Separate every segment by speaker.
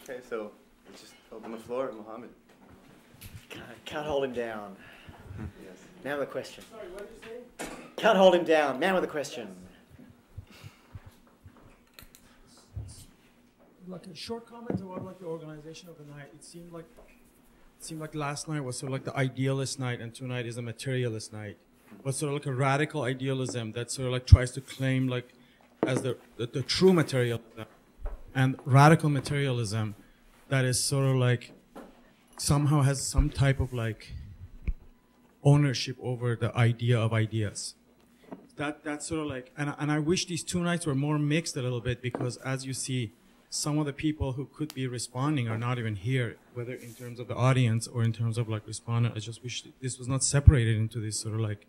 Speaker 1: Okay, so let's just open the floor, Mohammed.
Speaker 2: Can't hold him down.
Speaker 1: Yes.
Speaker 2: Man with a question.
Speaker 3: Sorry, what did you say?
Speaker 2: Can't hold him down. Man with a question.
Speaker 3: Like a short comment about like the organization of the night. It seemed like last night was sort of like the idealist night, and tonight is a materialist night. But sort of like a radical idealism that sort of like tries to claim like as the true materialism, and radical materialism that is sort of like somehow has some type of like ownership over the idea of ideas. That's sort of like, and I wish these two nights were more mixed a little bit, because as you see, some of the people who could be responding are not even here, whether in terms of the audience or in terms of like respondent. I just wish this was not separated into this sort of like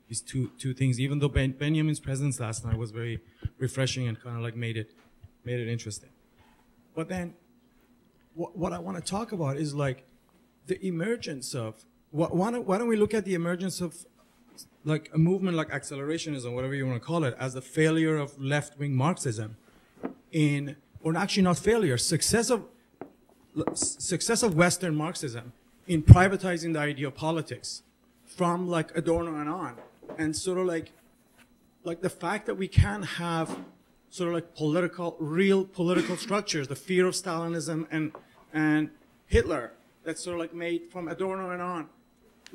Speaker 3: these two things, even though Benjamin's presence last night was very refreshing and kind of like made it interesting. But then what I want to talk about is like the emergence of, why don't we look at the emergence of like a movement like accelerationism, whatever you want to call it, as the failure of left-wing Marxism or actually not failure, success of Western Marxism in privatizing the idea of politics from like Adorno and on, and sort of like the fact that we can have sort of like real political structures, the fear of Stalinism and Hitler, that's sort of like made from Adorno and on,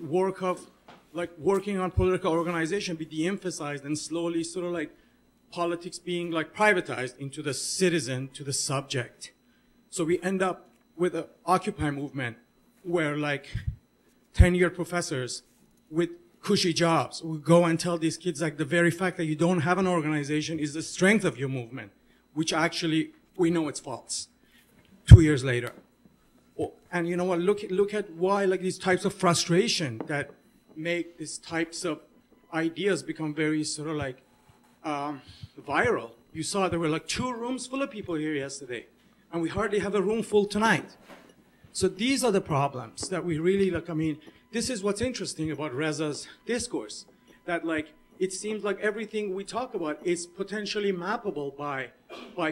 Speaker 3: work of like working on political organization be de-emphasized, and slowly sort of like politics being like privatized into the citizen, to the subject. So we end up with an Occupy movement where like 10-year professors with cushy jobs will go and tell these kids like the very fact that you don't have an organization is the strength of your movement, which actually we know it's false 2 years later. And you know what, look at why like these types of frustration that make these types of ideas become very sort of like viral. You saw there were like 2 rooms full of people here yesterday, and we hardly have a room full tonight. So these are the problems that we really like. I mean, this is what's interesting about Reza's discourse, that like it seems like everything we talk about is potentially mappable by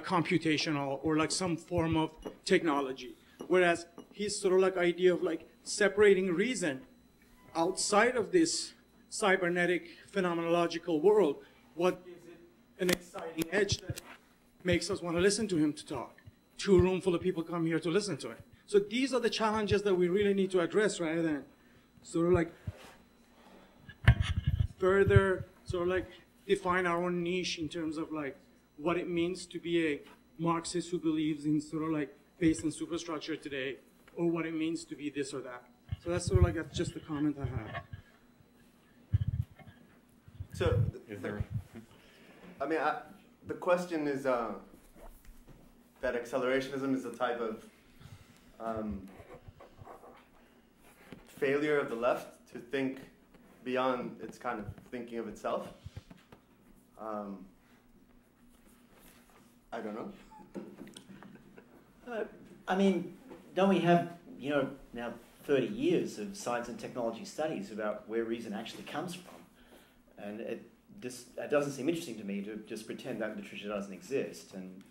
Speaker 3: computational or like some form of technology, whereas his sort of like idea of like separating reason outside of this cybernetic phenomenological world, what gives it an exciting edge that makes us want to listen to him to talk. 2 room full of people come here to listen to it. So these are the challenges that we really need to address, rather than sort of like further sort of like define our own niche in terms of like what it means to be a Marxist who believes in sort of like base and superstructure today, or what it means to be this or that. So that's sort of like, that's just the comment I have.
Speaker 1: So, I mean, the question is that accelerationism is a type of failure of the left to think beyond its kind of thinking of itself. I don't know.
Speaker 2: I mean, don't we have, you know, now 30 years of science and technology studies about where reason actually comes from? And it doesn't seem interesting to me to just pretend that literature doesn't exist and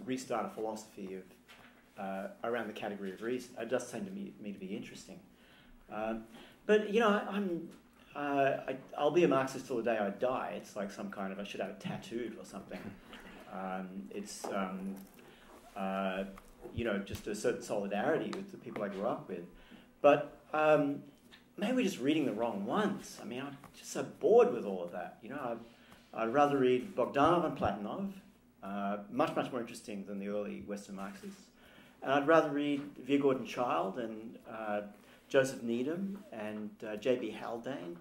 Speaker 2: restart a philosophy of around the category of reason. It does seem to me to be interesting. But you know, I'll be a Marxist till the day I die. It's like some kind of, I should have it tattooed or something. You know, just a certain solidarity with the people I grew up with. But maybe we're just reading the wrong ones. I mean, I'm just so bored with all of that. You know, I'd rather read Bogdanov and Platonov, much more interesting than the early Western Marxists. And I'd rather read V. Gordon Childe and Joseph Needham and J.B. Haldane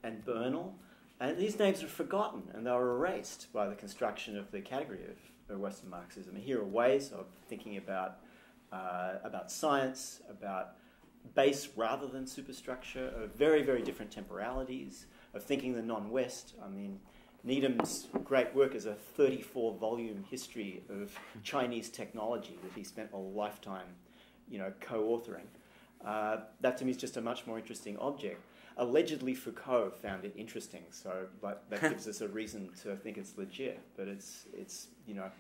Speaker 2: and Bernal. And these names are forgotten, and they were erased by the construction of the category of Western Marxism. And here are ways of thinking about science, about base rather than superstructure, of very, very different temporalities, of thinking the non-West. I mean, Needham's great work is a 34-volume history of Chinese technology that he spent a lifetime, you know, co-authoring. That to me is just a much more interesting object. Allegedly, Foucault found it interesting, so that gives us a reason to think it's legit. But it's you know,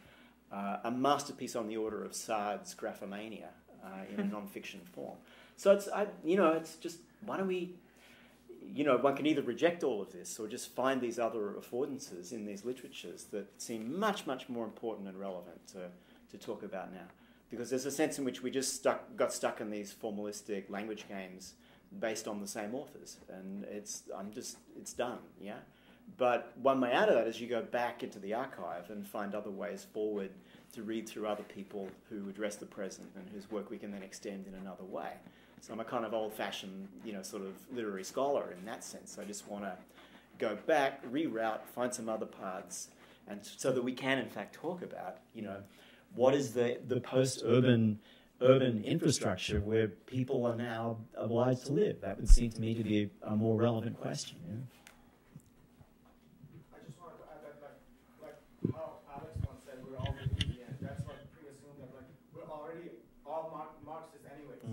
Speaker 2: a masterpiece on the order of Sard's Graphomania in a non-fiction form. So it's just, why don't we, one can either reject all of this or just find these other affordances in these literatures that seem much, much more important and relevant to talk about now. Because there's a sense in which we just got stuck in these formalistic language games based on the same authors, and it's done, yeah? But one way out of that is you go back into the archive and find other ways forward to read through other people who address the present and whose work we can then extend in another way. So I'm a kind of old-fashioned, sort of literary scholar in that sense. I just want to go back, reroute, find some other paths, and so that we can, in fact, talk about, what is the post-urban infrastructure where people are now obliged to live. That would seem to me to be a more relevant question. Yeah?
Speaker 4: I just wanted to add that, like how Alex once said, we're all Lutherans. That's what pre-assumed that, we're already all Marxists anyways. So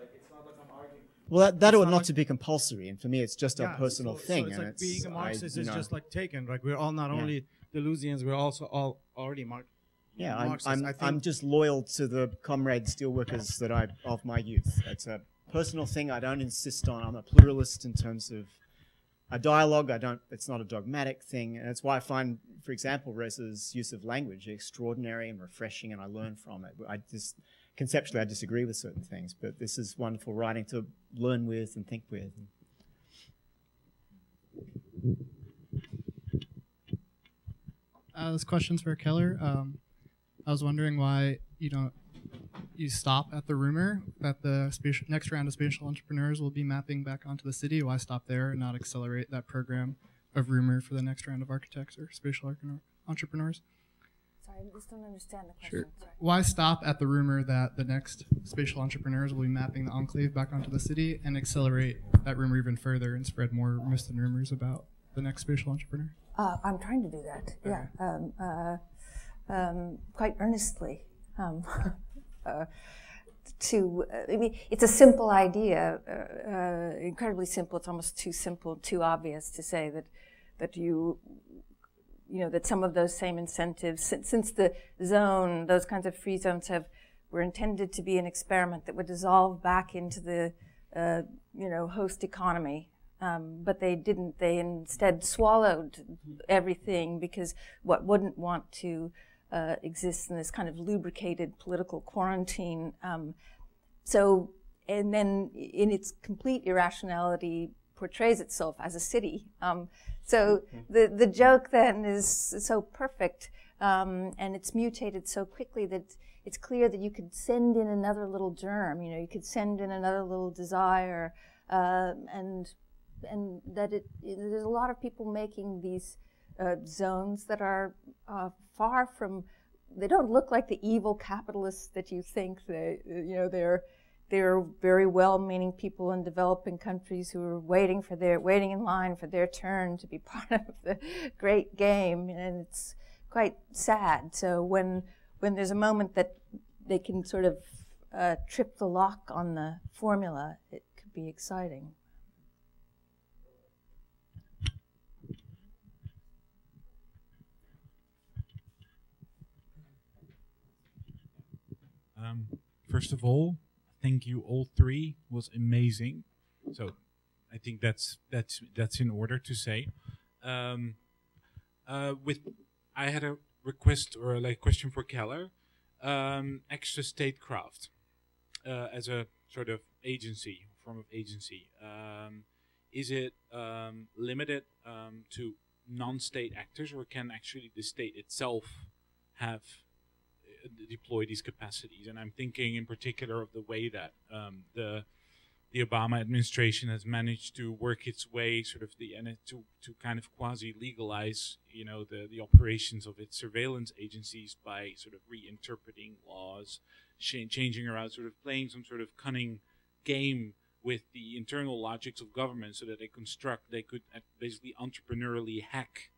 Speaker 4: it's not like I'm arguing.
Speaker 5: Well, that ought not to be compulsory, and for me, it's just a personal thing.
Speaker 3: So it's
Speaker 5: and
Speaker 3: like being a Marxist is just like taken. Like we're all not only Deleuzians, we're also all already Marxists.
Speaker 5: Yeah, I'm just loyal to the comrade steelworkers that of my youth. It's a personal thing I don't insist on. I'm a pluralist in terms of a dialogue. It's not a dogmatic thing. And that's why I find, for example, Reza's use of language extraordinary and refreshing, and I learn from it. Conceptually, I disagree with certain things, but this is wonderful writing to learn with and think with.
Speaker 6: This question's for Keller. I was wondering why you stop at the rumor that the next round of spatial entrepreneurs will be mapping back onto the city. Why stop there and not accelerate that program of rumor for the next round of architects or spatial entrepreneurs?
Speaker 7: Sorry, I just don't understand the question.
Speaker 6: Sure.
Speaker 7: Sorry.
Speaker 6: Why stop at the rumor that the next spatial entrepreneurs will be mapping the enclave back onto the city and accelerate that rumor even further and spread more myths and rumors about the next spatial entrepreneur?
Speaker 7: I'm trying to do that, yeah. Quite earnestly. I mean, it's a simple idea, incredibly simple. It's almost too simple, too obvious to say that that some of those same incentives, since the zone, those kinds of free zones were intended to be an experiment that would dissolve back into the host economy. But they didn't. They instead swallowed everything because what wouldn't want to exists in this kind of lubricated political quarantine. And then in its complete irrationality portrays itself as a city. The joke then is so perfect, and it's mutated so quickly that it's clear that you could send in another little germ, you could send in another little desire, and that there's a lot of people making these zones that are far from, they don't look like the evil capitalists that you think. They're very well-meaning people in developing countries who are waiting in line for their turn to be part of the great game, and it's quite sad. So when there's a moment that they can sort of trip the lock on the formula, it could be exciting.
Speaker 8: First of all, thank you all three. It was amazing. So I think that's in order to say. I had a request or a question for Keller. Extra statecraft as a sort of agency, form of agency. Is it limited to non-state actors, or can actually the state itself have deploy these capacities? And I'm thinking in particular of the way that the Obama administration has managed to work its way to kind of quasi-legalize, the operations of its surveillance agencies by sort of reinterpreting laws, changing around, sort of playing some sort of cunning game with the internal logics of government so that they could basically entrepreneurially hack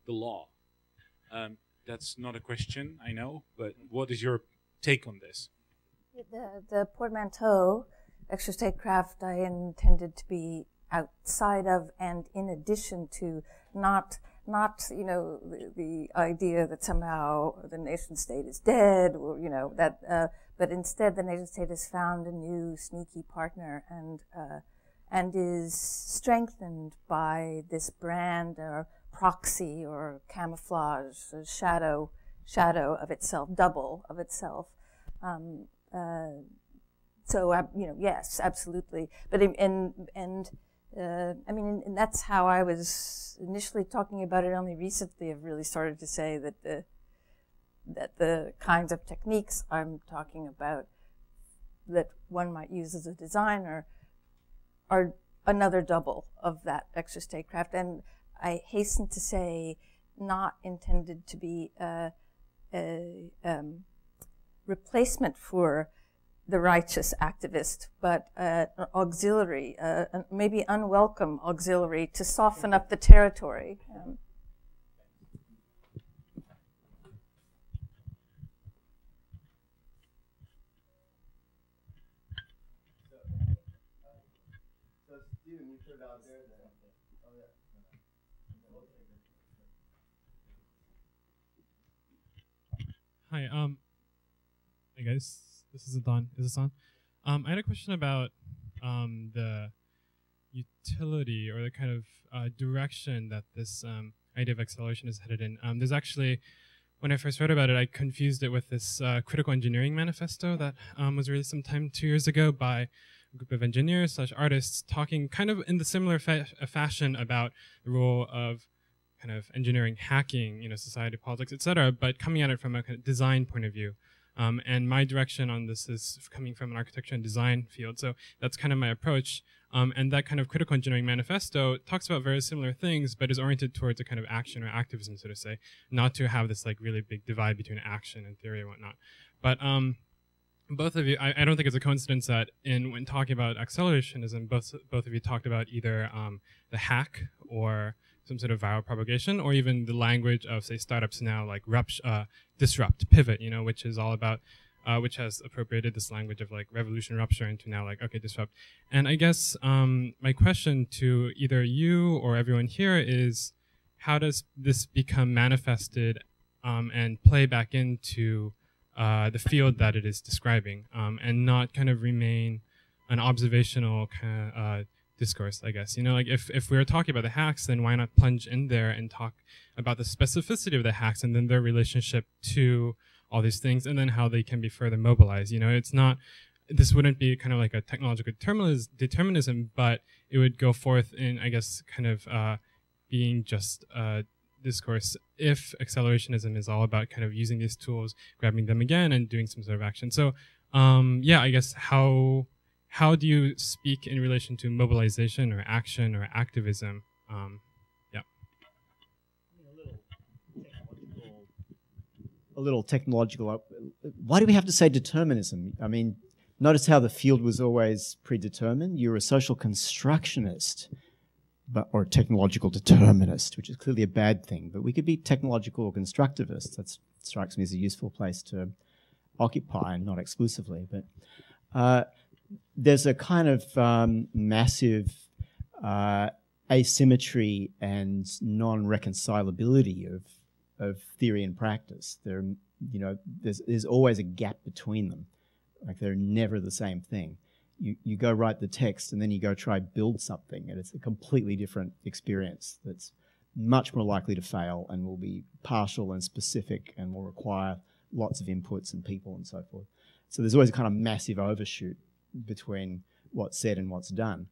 Speaker 8: the law. That's not a question, I know, but what is your take on this?
Speaker 7: The portmanteau, extra statecraft, I intended to be outside of and in addition to, not not the idea that somehow the nation state is dead, or but instead the nation state has found a new sneaky partner and is strengthened by this brand or proxy or camouflage, or shadow of itself, double of itself. Yes, absolutely. But and that's how I was initially talking about it. Only recently I've really started to say that the kinds of techniques I'm talking about that one might use as a designer are another double of that extra statecraft. And I hasten to say, not intended to be a replacement for the righteous activist, but an auxiliary, maybe unwelcome auxiliary to soften up the territory.
Speaker 1: So Stephen, you put it out there that, oh yeah.
Speaker 9: Hi, hey guys, this is Adon. Is this on? I had a question about the utility or the kind of direction that this idea of acceleration is headed in. There's actually, when I first read about it, I confused it with this critical engineering manifesto that was released sometime 2 years ago by a group of engineers / artists talking kind of in the similar fashion about the role of kind of engineering, hacking, society, politics, etc., but coming at it from a kind of design point of view. And my direction on this is coming from an architecture and design field, so that's kind of my approach. And that kind of critical engineering manifesto talks about very similar things, but is oriented towards a kind of action or activism, so to say, not to have this like really big divide between action and theory and whatnot. But both of you, I don't think it's a coincidence that when talking about accelerationism, both of you talked about either the hack or some sort of viral propagation, or even the language of, say, startups now, like disrupt, pivot, which is all about, which has appropriated this language of like revolution, rupture, into now like, okay, disrupt. And I guess my question to either you or everyone here is, how does this become manifested and play back into the field that it is describing, and not kind of remain an observational kind of discourse, I guess. Like if we were talking about the hacks, then why not plunge in there and talk about the specificity of the hacks and then their relationship to all these things, and then how they can be further mobilized. It's not, this wouldn't be kind of like a technological determinism, but it would go forth in, I guess, kind of being just discourse if accelerationism is all about kind of using these tools, grabbing them again, and doing some sort of action. So yeah, I guess how do you speak in relation to mobilization or action or activism? Yeah.
Speaker 5: A little technological. Why do we have to say determinism? I mean, notice how the field was always predetermined. You're a social constructionist, or technological determinist, which is clearly a bad thing. But we could be technological or constructivist. That strikes me as a useful place to occupy, and not exclusively. But there's a kind of massive asymmetry and non-reconcilability of theory and practice. There's always a gap between them. Like they're never the same thing. You go write the text and then you go try build something, and it's a completely different experience that's much more likely to fail and will be partial and specific and will require lots of inputs and people and so forth. So there's always a kind of massive overshoot between what's said and what's done.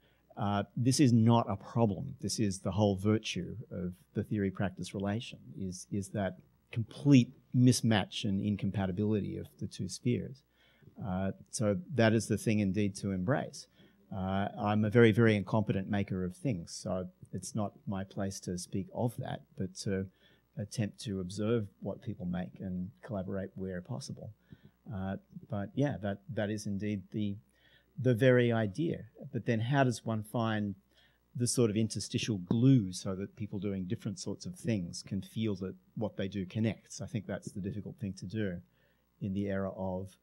Speaker 5: This is not a problem. This is the whole virtue of the theory-practice relation, is that complete mismatch and incompatibility of the two spheres. So that is the thing indeed to embrace. I'm a very, very incompetent maker of things, so it's not my place to speak of that, but to attempt to observe what people make and collaborate where possible. But yeah, that is indeed the very idea. But then how does one find the sort of interstitial glue so that people doing different sorts of things can feel that what they do connects? I think that's the difficult thing to do in the era of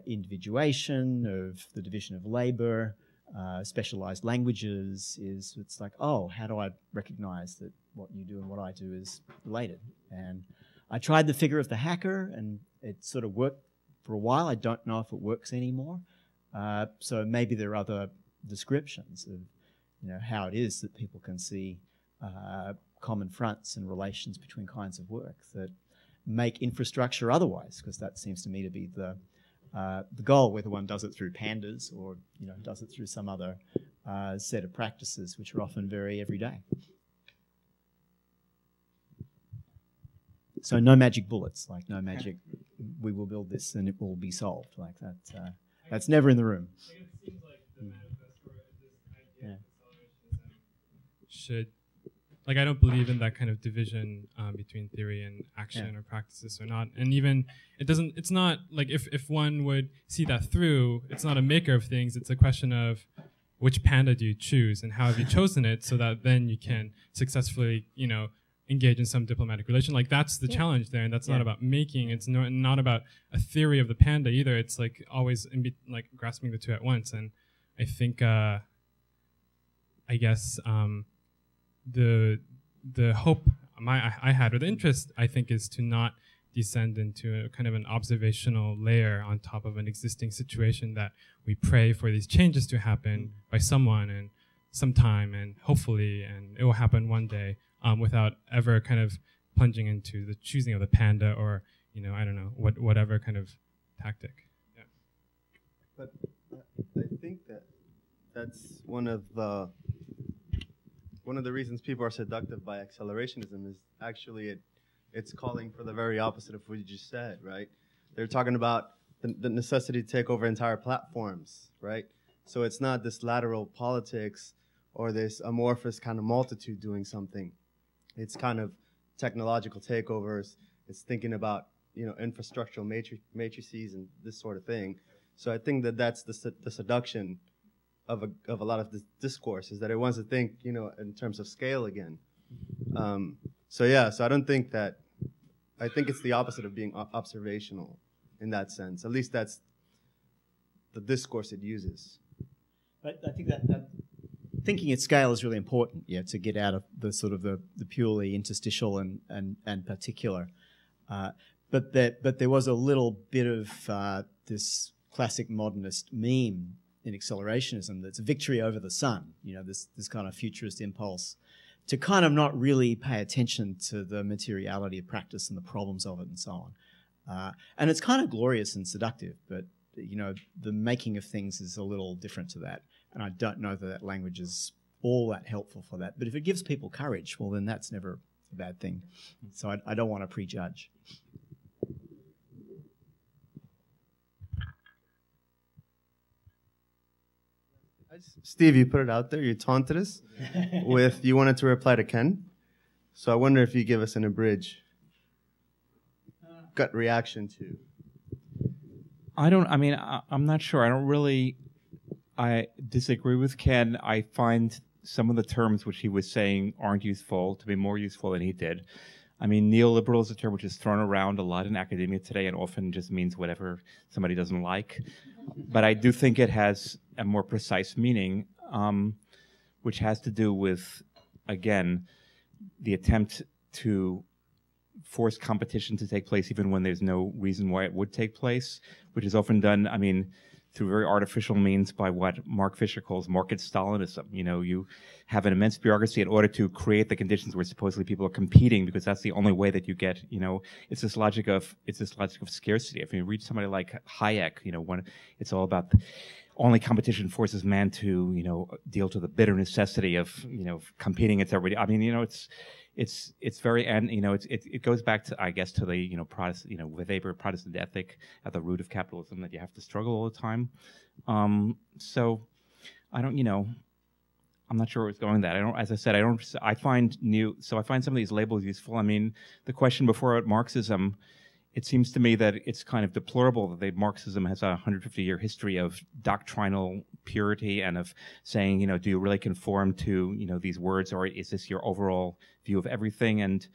Speaker 5: individuation, of the division of labor, specialized languages is it's like, oh, how do I recognize that what you do and what I do is related? And I tried the figure of the hacker, and it sort of worked for a while. I don't know if it works anymore. So maybe there are other descriptions of how it is that people can see common fronts and relations between kinds of work that make infrastructure otherwise, because that seems to me to be the goal, whether one does it through pandas or does it through some other set of practices, which are often very everyday. So no magic bullets, like no magic, we will build this and it will be solved, like that. That's never in the room.
Speaker 9: It seems like the manifesto of this idea of acceleration should, like, I don't believe in that kind of division between theory and action or practices or not. And even it's not like if one would see that through, it's not a maker of things. It's a question of which panda do you choose and how have you chosen it so that then you can successfully, engage in some diplomatic relation. Like that's the challenge there, and that's not about making. It's not about a theory of the panda either. It's like always like grasping the two at once. And I think, I guess, the hope I had, or the interest, I think, is to not descend into a kind of an observational layer on top of an existing situation that we pray for these changes to happen by someone and sometime and hopefully, and it will happen one day, without ever kind of plunging into the choosing of the panda or, I don't know, whatever kind of tactic. Yeah.
Speaker 1: But I think that's one of the reasons people are seductive by accelerationism is actually it's calling for the very opposite of what you just said, right? They're talking about the necessity to take over entire platforms, right? So it's not this lateral politics or this amorphous kind of multitude doing something. It's kind of technological takeovers. It's thinking about, infrastructural matrices and this sort of thing. So I think that's the seduction of a lot of this discourse, is that it wants to think, in terms of scale again. So I don't think that, I think it's the opposite of being observational in that sense. At least that's the discourse it uses.
Speaker 5: But I think that thinking at scale is really important, to get out of the sort of the purely interstitial and particular. But there was a little bit of this classic modernist meme in accelerationism that's victory over the sun, this kind of futurist impulse to kind of not really pay attention to the materiality of practice and the problems of it and so on. And it's kind of glorious and seductive, but the making of things is a little different to that. And I don't know that language is all that helpful for that. But if it gives people courage, well, then that's never a bad thing. So I don't want to prejudge.
Speaker 1: Steve, you put it out there. You taunted us with you wanted to reply to Ken. So I wonder if you give us an abridged gut reaction to.
Speaker 10: I'm not sure. I disagree with Ken. I find some of the terms which he was saying aren't useful to be more useful than he did. Neoliberal is a term which is thrown around a lot in academia today and often just means whatever somebody doesn't like. But I do think it has a more precise meaning, which has to do with, again, the attempt to force competition to take place even when there's no reason why it would take place, which is often done, through very artificial means by what Mark Fisher calls market Stalinism. You have an immense bureaucracy in order to create the conditions where supposedly people are competing because that's the only way that you get, it's this logic of scarcity. If you read somebody like Hayek, when it's all about only competition forces man to, deal to the bitter necessity of, competing against everybody. It's very, and it goes back to, I guess, to the Protestant, with Weber, Protestant ethic at the root of capitalism, that you have to struggle all the time. So I don't, I'm not sure where it's going. That I find some of these labels useful. The question before about Marxism, it seems to me that it's kind of deplorable that Marxism has a 150-year history of doctrinal purity and of saying, do you really conform to, these words, or is this your overall view of everything? And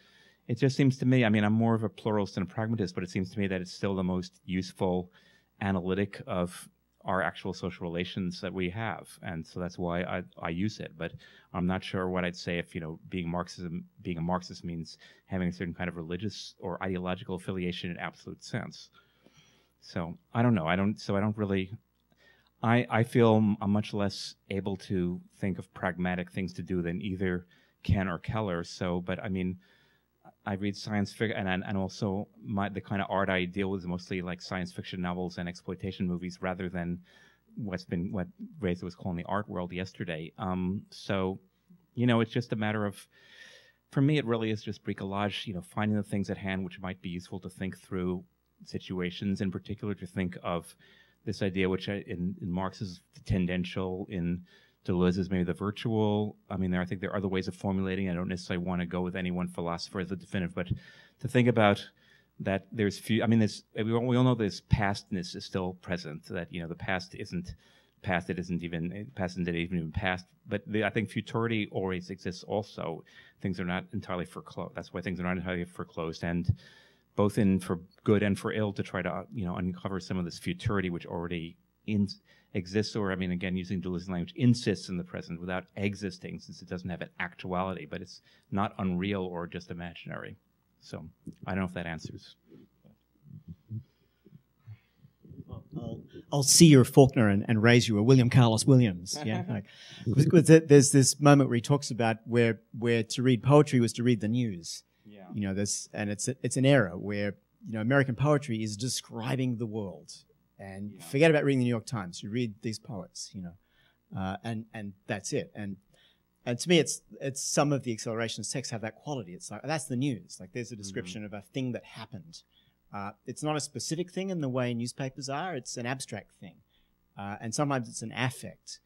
Speaker 10: it just seems to me, I'm more of a pluralist than a pragmatist, but it seems to me that it's still the most useful analytic of are actual social relations that we have, and so that's why I use it. But I'm not sure what I'd say if, you know, being a Marxist means having a certain kind of religious or ideological affiliation in absolute sense. So I don't know. I don't really. I feel I'm much less able to think of pragmatic things to do than either Ken or Keller. So, but I mean, I read science fiction, and also the kind of art I deal with is mostly like science fiction novels and exploitation movies, rather than what Reza was calling the art world yesterday. So, you know, it's just a matter of, for me, it really is just bricolage. You know, finding the things at hand which might be useful to think through situations, in particular to think of this idea, which in Marx is the tendential, in Deleuze is maybe the virtual. I mean, I think there are other ways of formulating it. I don't necessarily want to go with any one philosopher as the definitive, but to think about that there's few. I mean, we all know this pastness is still present. That, you know, the past isn't past. It isn't even past. Isn't even past. But I think futurity always exists. Also, things are not entirely foreclosed. That's why things are not entirely foreclosed, and both for good and for ill, to try to, you know, uncover some of this futurity which already exists, or, I mean, again, using Deleuze's language, insists in the present without existing, since it doesn't have an actuality, but it's not unreal or just imaginary. So I don't know if that answers.
Speaker 5: I'll see you're Faulkner and raise you a William Carlos Williams. Yeah, like, there's this moment where he talks about where to read poetry was to read the news. Yeah. You know, it's an era where, you know, American poetry is describing the world, and forget about reading the New York Times. You read these poets, you know, and that's it. And to me, it's some of the accelerationist texts have that quality. It's like, that's the news. Like, there's a description of a thing that happened. It's not a specific thing in the way newspapers are. It's an abstract thing, and sometimes it's an affect,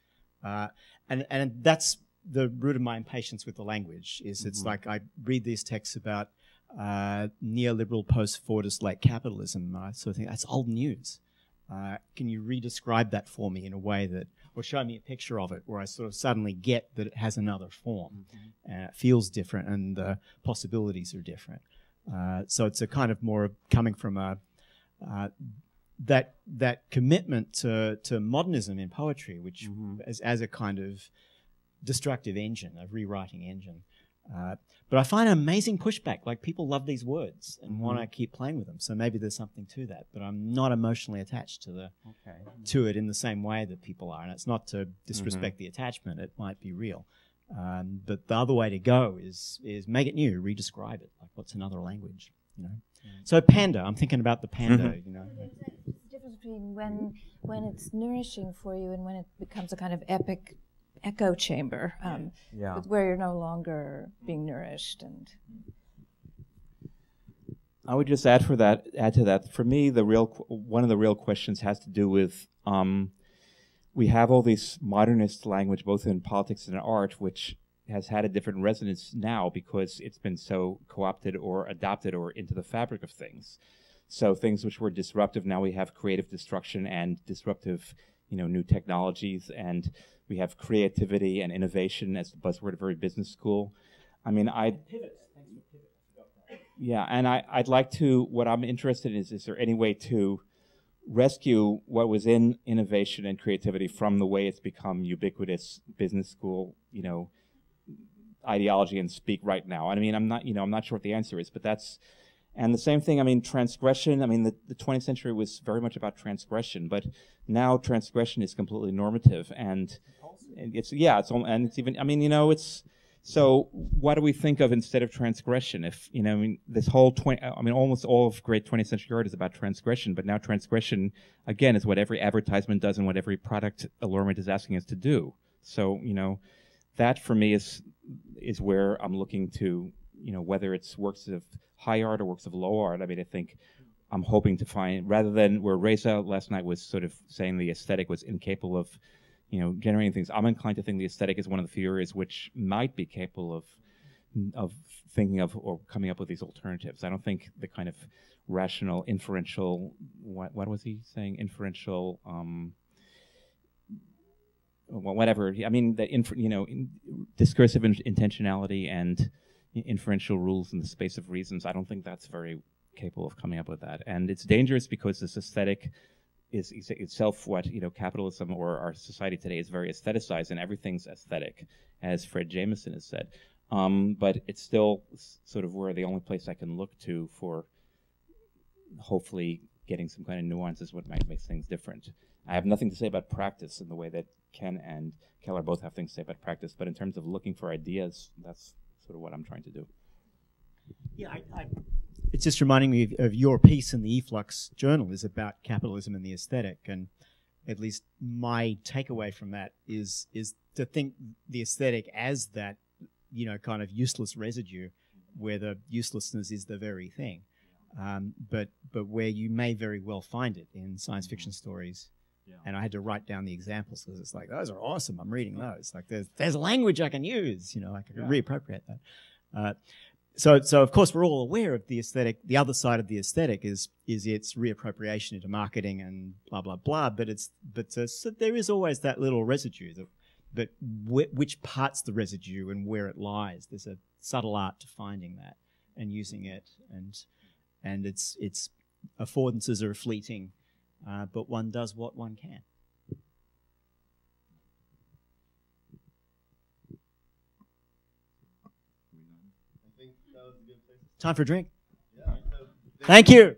Speaker 5: and that's the root of my impatience with the language. Is it's like I read these texts about neoliberal post-Fordist late capitalism. I sort of think that's old news. Can you redescribe that for me in a way that, or show me a picture of it where I sort of suddenly get that it has another form, and it feels different, and the possibilities are different. So it's a kind of more coming from that commitment to modernism in poetry, which as a kind of destructive engine, a rewriting engine. But I find amazing pushback. Like, people love these words and want to keep playing with them. So maybe there's something to that. But I'm not emotionally attached to it in the same way that people are. And it's not to disrespect the attachment. It might be real. But the other way to go is make it new, redescribe it. Like, what's another language? You know. So panda. I'm thinking about the panda. You know.
Speaker 7: There's a difference between when it's nourishing for you and when it becomes a kind of epic echo chamber, where you're no longer being nourished. And
Speaker 10: I would just add to that. For me, one of the real questions has to do with we have all this modernist language, both in politics and art, which has had a different resonance now because it's been so co-opted or adopted or into the fabric of things. So things which were disruptive, now we have creative destruction and disruptive, you know, new technologies, and we have creativity and innovation as the buzzword of every business school. I mean, I'd like to, what I'm interested in is there any way to rescue what was in innovation and creativity from the way it's become ubiquitous business school, you know, ideology and speak right now? I mean, I'm not sure what the answer is, but that's, and the same thing, I mean, transgression, I mean, the 20th century was very much about transgression, but now transgression is completely normative, and it's even, I mean, you know, it's, so what do we think of instead of transgression? If, you know, I mean, this whole almost all of great 20th century art is about transgression, but now transgression, again, is what every advertisement does and what every product allurement is asking us to do. So, you know, that for me is where I'm looking to, you know, whether it's works of high art or works of low art. I mean, I think I'm hoping to find, rather than where Reza last night was sort of saying the aesthetic was incapable of, you know, generating things, I'm inclined to think the aesthetic is one of the few areas which might be capable of thinking of or coming up with these alternatives. I don't think the kind of rational, inferential, what was he saying? Inferential, whatever. I mean, discursive intentionality and inferential rules in the space of reasons. I don't think that's very capable of coming up with that. And it's dangerous because this aesthetic is itself what capitalism or our society today is very aestheticized, and everything's aesthetic, as Fred Jameson has said. But it's still sort of where the only place I can look to for hopefully getting some kind of nuances, what might make things different. I have nothing to say about practice in the way that Ken and Keller both have things to say about practice, but in terms of looking for ideas, that's sort of what I'm trying to do.
Speaker 5: Yeah, it's just reminding me of your piece in the e-flux journal is about capitalism and the aesthetic, and at least my takeaway from that is to think the aesthetic as that, kind of useless residue, where the uselessness is the very thing, but where you may very well find it in science fiction stories. Yeah. And I had to write down the examples because it's like, those are awesome. I'm reading those. Like there's language I can use. I can reappropriate that. So of course we're all aware of the aesthetic. The other side of the aesthetic is its reappropriation into marketing and blah blah blah. But so there is always that little residue. But which part's the residue and where it lies? There's a subtle art to finding that and using it. And its affordances are fleeting, but one does what one can. Time for a drink. Yeah. Thank you.